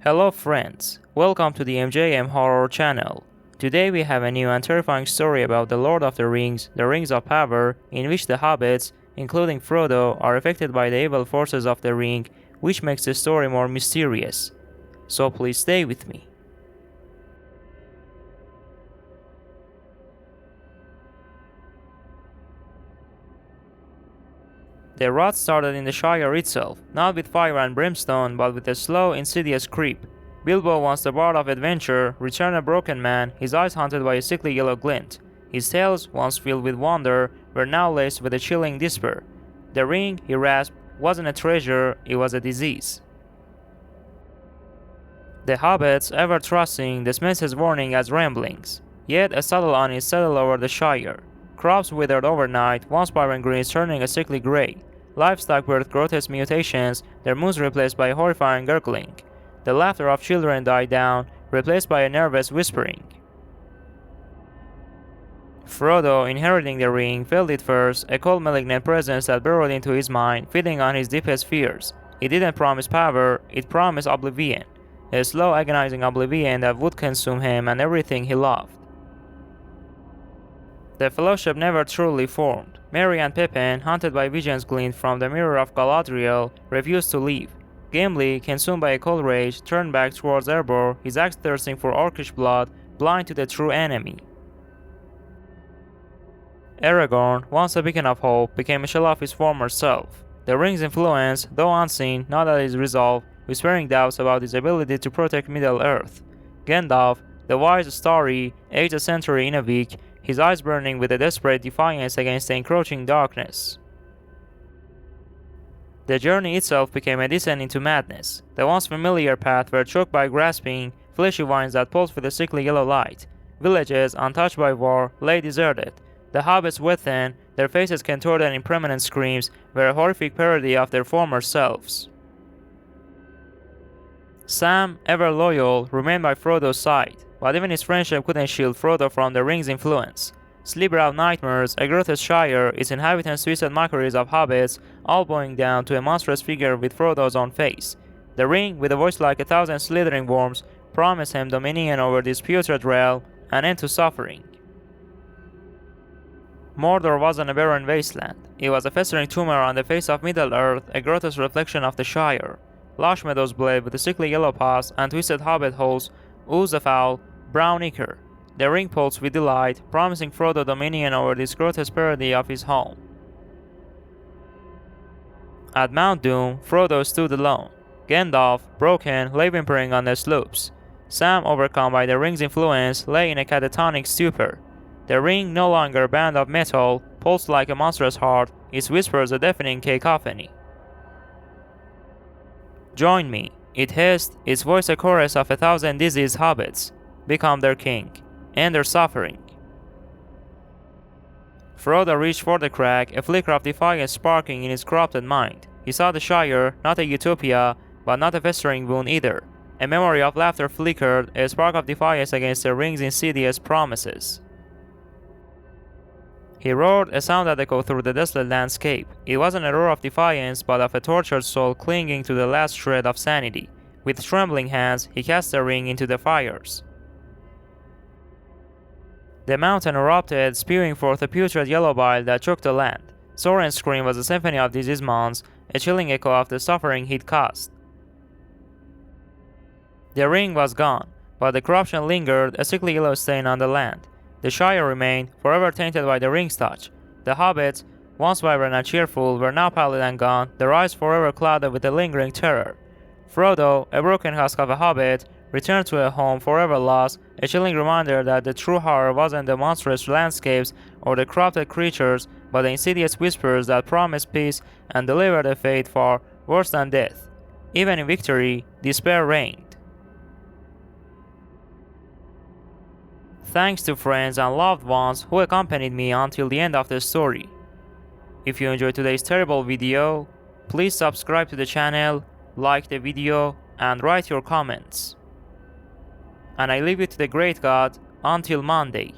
Hello friends, welcome to the MJM Horror channel. Today we have a new and terrifying story about the Lord of the Rings, the Rings of Power, in which the hobbits, including Frodo, are affected by the evil forces of the ring, which makes the story more mysterious. So please stay with me. The rot started in the Shire itself, not with fire and brimstone, but with a slow, insidious creep. Bilbo, once the bard of adventure, returned a broken man, his eyes haunted by a sickly yellow glint. His tales, once filled with wonder, were now laced with a chilling despair. The ring, he rasped, wasn't a treasure, it was a disease. The hobbits, ever trusting, dismissed his warning as ramblings. Yet a subtle unease settled over the Shire. Crops withered overnight, once vibrant greens turning a sickly grey. Livestock birthed grotesque mutations, their moons replaced by horrifying gurgling. The laughter of children died down, replaced by a nervous whispering. Frodo, inheriting the ring, felt it first, a cold malignant presence that burrowed into his mind, feeding on his deepest fears. It didn't promise power, it promised oblivion. A slow, agonizing oblivion that would consume him and everything he loved. The Fellowship never truly formed. Merry and Pippin, haunted by visions gleaned from the mirror of Galadriel, refused to leave. Gimli, consumed by a cold rage, turned back towards Erebor, his axe thirsting for orcish blood, blind to the true enemy. Aragorn, once a beacon of hope, became a shell of his former self. The ring's influence, though unseen, not at his resolve, whispering doubts about his ability to protect Middle-earth. Gandalf, the wise starry, aged a century in a week, his eyes burning with a desperate defiance against the encroaching darkness. The journey itself became a descent into madness. The once familiar paths were choked by grasping, fleshy vines that pulsed with a sickly yellow light. Villages, untouched by war, lay deserted. The hobbits within, their faces contorted in permanent screams, were a horrific parody of their former selves. Sam, ever loyal, remained by Frodo's side, but even his friendship couldn't shield Frodo from the ring's influence. Sleep-roused nightmares, a grotesque Shire, its inhabitants twisted mockeries of hobbits, all bowing down to a monstrous figure with Frodo's own face. The ring, with a voice like 1,000 slithering worms, promised him dominion over this putrid realm, an end to suffering. Mordor wasn't a barren wasteland. It was a festering tumor on the face of Middle-earth, a grotesque reflection of the Shire. Lush meadows blazed with a sickly yellow pus, and twisted hobbit holes oozed a foul, brown ichor. The ring pulsed with delight, promising Frodo dominion over this grotesque parody of his home. At Mount Doom, Frodo stood alone. Gandalf, broken, lay whimpering on the slopes. Sam, overcome by the ring's influence, lay in a catatonic stupor. The ring, no longer a band of metal, pulsed like a monstrous heart, its whispers a deafening cacophony. "Join me," it hissed, its voice a chorus of 1,000 diseased hobbits. "Become their king. End their suffering." Frodo reached for the crack, a flicker of defiance sparking in his corrupted mind. He saw the Shire, not a utopia, but not a festering wound either. A memory of laughter flickered, a spark of defiance against the ring's insidious promises. He roared, a sound that echoed through the desolate landscape. It wasn't a roar of defiance, but of a tortured soul clinging to the last shred of sanity. With trembling hands, he cast the ring into the fires. The mountain erupted, spewing forth a putrid yellow bile that choked the land. Sauron's scream was a symphony of diseased moans, a chilling echo of the suffering he'd caused. The ring was gone, but the corruption lingered, a sickly yellow stain on the land. The Shire remained, forever tainted by the ring's touch. The hobbits, once vibrant and cheerful, were now pallid and gaunt, their eyes forever clouded with a lingering terror. Frodo, a broken husk of a hobbit, returned to a home forever lost, a chilling reminder that the true horror wasn't the monstrous landscapes or the corrupted creatures, but the insidious whispers that promised peace and delivered a fate far worse than death. Even in victory, despair reigned. Thanks to friends and loved ones who accompanied me until the end of the story. If you enjoyed today's terrible video, please subscribe to the channel, like the video, and write your comments. And I leave you to the great God until Monday.